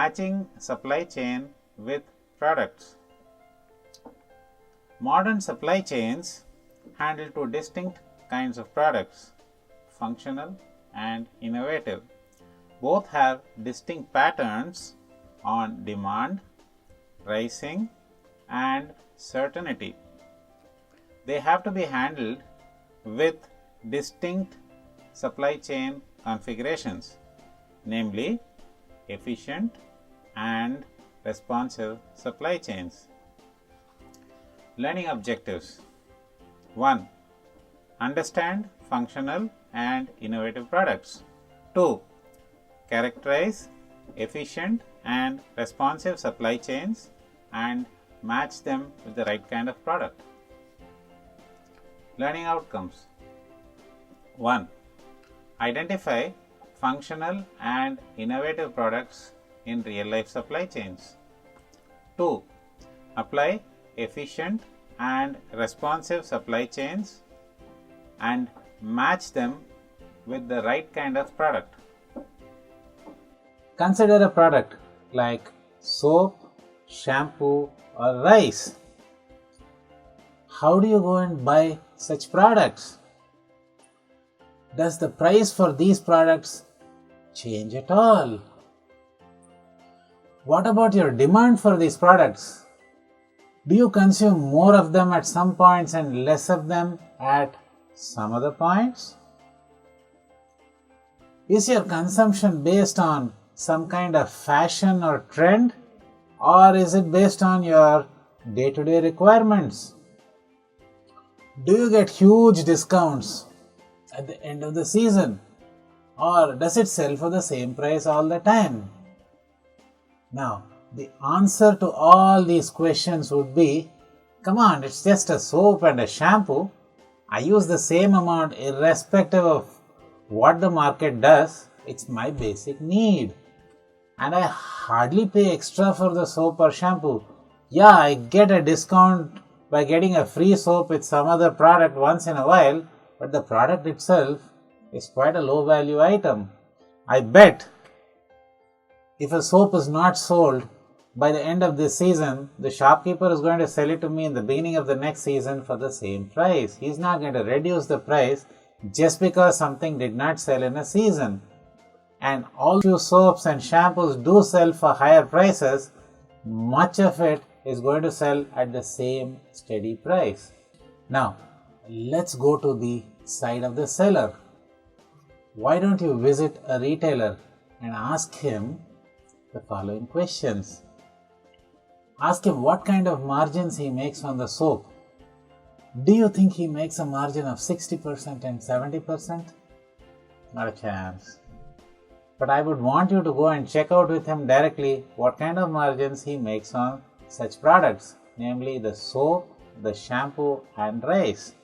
matching supply chain with products. Modern supply chains handle two distinct kinds of products, functional and innovative. Both have distinct patterns on demand, pricing, and certainty. They have to be handled with distinct supply chain configurations, namely efficient and responsive supply chains. Learning objectives. 1. Understand functional and innovative products. 2. Characterize efficient and responsive supply chains and match them with the right kind of product. Learning outcomes. 1. Identify functional and innovative products in real-life supply chains. 2. Apply efficient and responsive supply chains and match them with the right kind of product. Consider a product like soap, shampoo, or rice. How do you go and buy such products? Does the price for these products change at all? What about your demand for these products? Do you consume more of them at some points and less of them at some other points? Is your consumption based on some kind of fashion or trend, or is it based on your day-to-day requirements? Do you get huge discounts at the end of the season, or does it sell for the same price all the time? Now, the answer to all these questions would be, come on, it's just a soap and a shampoo. I use the same amount irrespective of what the market does. It's my basic need. And I hardly pay extra for the soap or shampoo. Yeah, I get a discount by getting a free soap with some other product once in a while, but the product itself is quite a low value item. I bet if a soap is not sold by the end of this season, the shopkeeper is going to sell it to me in the beginning of the next season for the same price. He's not going to reduce the price just because something did not sell in a season. And although soaps and shampoos do sell for higher prices, much of it is going to sell at the same steady price. Now, let's go to the side of the seller. Why don't you visit a retailer and ask him the following questions? Ask him what kind of margins he makes on the soap. Do you think he makes a margin of 60% and 70%? Not a chance. But I would want you to go and check out with him directly what kind of margins he makes on such products, namely the soap, the shampoo, and rice.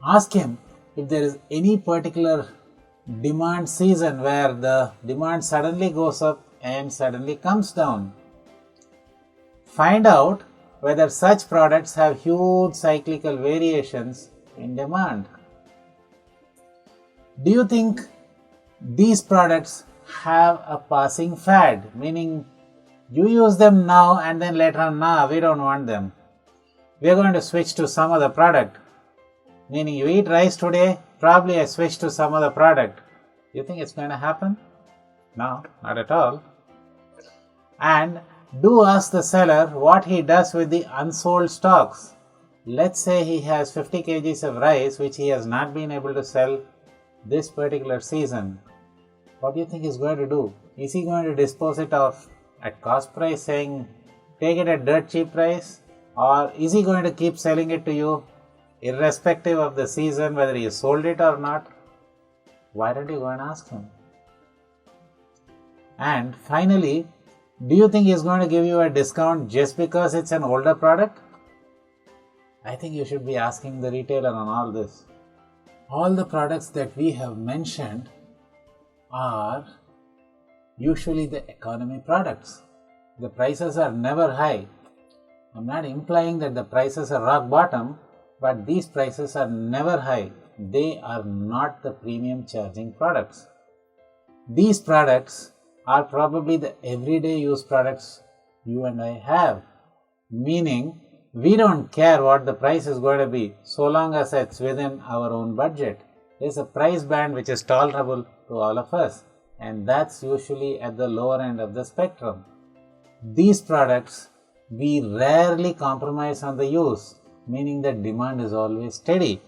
Ask him if there is any particular demand season where the demand suddenly goes up and suddenly comes down. Find out whether such products have huge cyclical variations in demand. Do you think these products have a passing fad, meaning you use them now and then later on, we don't want them. We are going to switch to some other product. Meaning you eat rice today, probably I switch to some other product. You think it's going to happen? No, not at all. And do ask the seller what he does with the unsold stocks. Let's say he has 50 kgs of rice which he has not been able to sell this particular season. What do you think he's going to do? Is he going to dispose it off at cost price, saying take it at dirt cheap price, or is he going to keep selling it to you irrespective of the season, whether he sold it or not? Why don't you go and ask him? And finally, do you think he's going to give you a discount just because it's an older product? I think you should be asking the retailer on all this. All the products that we have mentioned are usually the economy products. The prices are never high. I'm not implying that the prices are rock bottom, but these prices are never high. They are not the premium charging products. These products are probably the everyday use products you and I have. Meaning, we don't care what the price is going to be so long as it's within our own budget. There's a price band which is tolerable to all of us, and that's usually at the lower end of the spectrum. These products, we rarely compromise on the use, meaning that demand is always steady.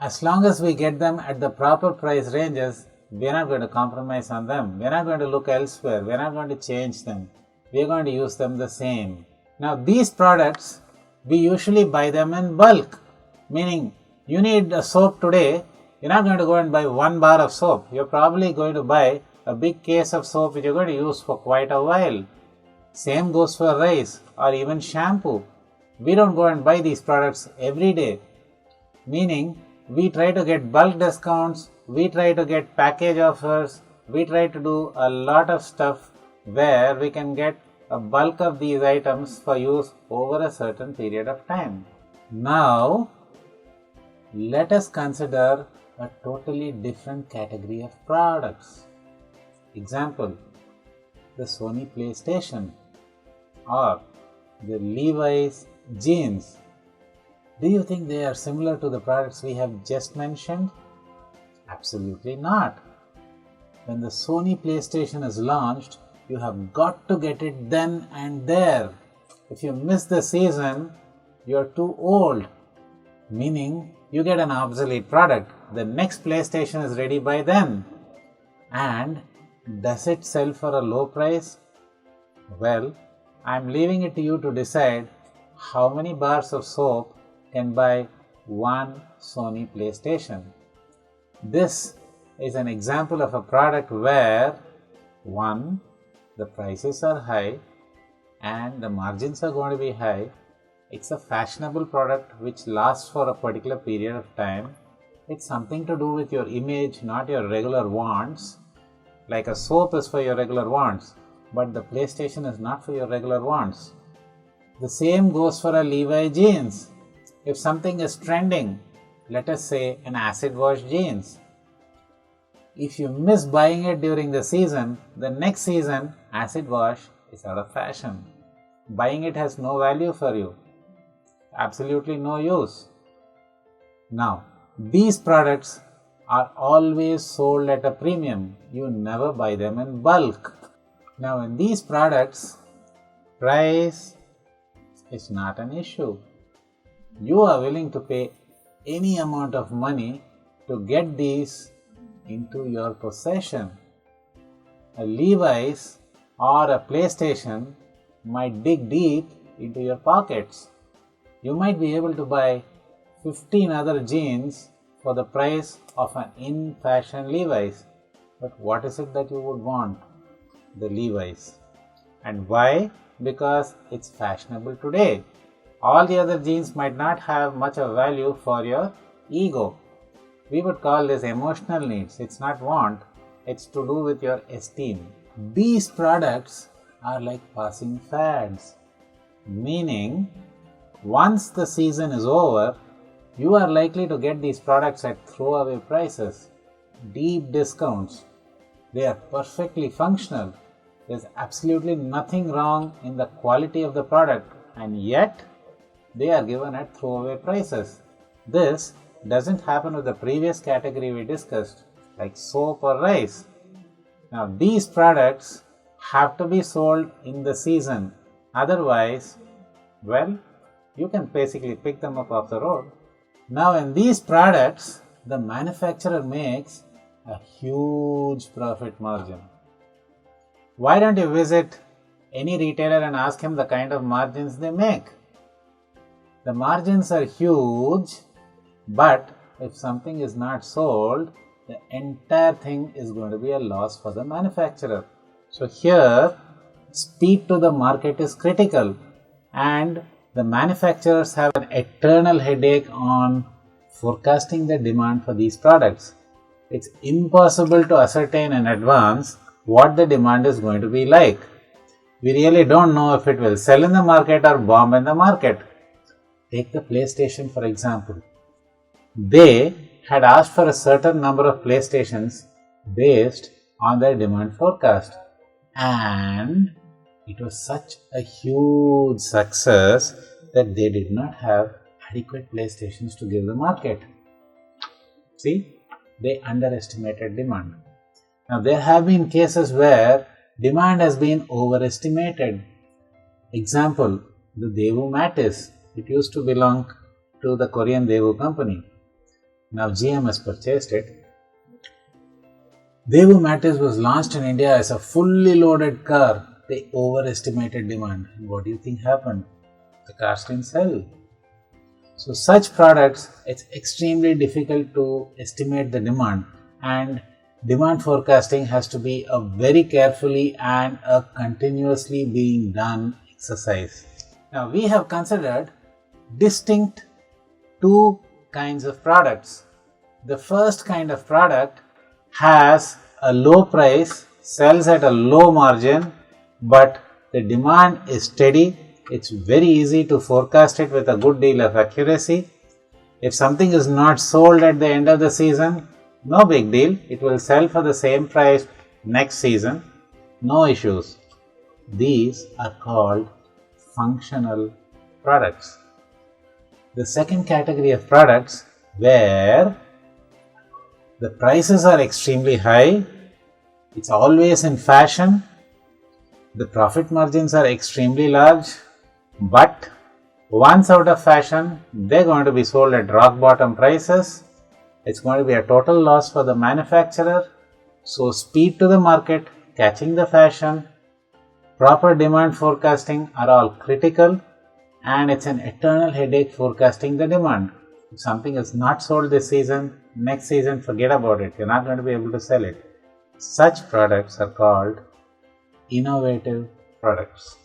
As long as we get them at the proper price ranges, we are not going to compromise on them. We are not going to look elsewhere. We are not going to change them. We are going to use them the same. Now, these products, we usually buy them in bulk, meaning you need a soap today. You're not going to go and buy 1 bar of soap. You're probably going to buy a big case of soap which you're going to use for quite a while. Same goes for rice or even shampoo. We don't go and buy these products every day, meaning we try to get bulk discounts, we try to get package offers, we try to do a lot of stuff where we can get a bulk of these items for use over a certain period of time. Now, let us consider a totally different category of products. Example, the Sony PlayStation or the Levi's jeans. Do you think they are similar to the products we have just mentioned? Absolutely not. When the Sony PlayStation is launched, you have got to get it then and there. If you miss the season, you are too old, meaning you get an obsolete product. The next PlayStation is ready by then. And does it sell for a low price? Well, I'm leaving it to you to decide how many bars of soap can buy one Sony PlayStation. This is an example of a product where 1. The prices are high and the margins are going to be high. It's a fashionable product which lasts for a particular period of time. It's something to do with your image, not your regular wants. Like a soap is for your regular wants, but the PlayStation is not for your regular wants. The same goes for a Levi jeans. If something is trending, let us say an acid wash jeans, if you miss buying it during the season, the next season acid wash is out of fashion. Buying it has no value for you. Absolutely no use. Now, these products are always sold at a premium. You never buy them in bulk. Now, in these products, price is not an issue. You are willing to pay any amount of money to get these into your possession. A Levi's or a PlayStation might dig deep into your pockets. You might be able to buy 15 other jeans for the price of an in-fashion Levi's. But what is it that you would want? The Levi's. And why? Because it's fashionable today. All the other jeans might not have much of value for your ego. We would call this emotional needs. It's not want, it's to do with your esteem. These products are like passing fads, meaning once the season is over, you are likely to get these products at throwaway prices, deep discounts. They are perfectly functional. There's absolutely nothing wrong in the quality of the product, and yet they are given at throwaway prices. This doesn't happen with the previous category we discussed, like soap or rice. Now, these products have to be sold in the season. Otherwise, well, you can basically pick them up off the road. Now, in these products, the manufacturer makes a huge profit margin. Why don't you visit any retailer and ask him the kind of margins they make? The margins are huge, but if something is not sold, the entire thing is going to be a loss for the manufacturer. So here, speed to the market is critical, and the manufacturers have an eternal headache on forecasting the demand for these products. It's impossible to ascertain in advance what the demand is going to be like. We really don't know if it will sell in the market or bomb in the market. Take the PlayStation for example. They had asked for a certain number of PlayStations based on their demand forecast. And it was such a huge success that they did not have adequate playstations to give the market. See, they underestimated demand. Now, there have been cases where demand has been overestimated. Example, the Daewoo Matis. It used to belong to the Korean Daewoo company. Now, GM has purchased it. Daewoo Matis was launched in India as a fully loaded car. They overestimated demand. And what do you think happened? The cars didn't sell. So such products, it's extremely difficult to estimate the demand, and demand forecasting has to be a very carefully and a continuously being done exercise. Now we have considered distinct two kinds of products. The first kind of product has a low price, sells at a low margin, but the demand is steady. It's very easy to forecast it with a good deal of accuracy. If something is not sold at the end of the season, no big deal. It will sell for the same price next season. No issues. These are called functional products. The second category of products where the prices are extremely high, it's always in fashion, the profit margins are extremely large, but once out of fashion, they're going to be sold at rock bottom prices. It's going to be a total loss for the manufacturer. So speed to the market, catching the fashion, proper demand forecasting are all critical, and it's an eternal headache forecasting the demand. If something is not sold this season, next season forget about it. You're not going to be able to sell it. Such products are called innovative products.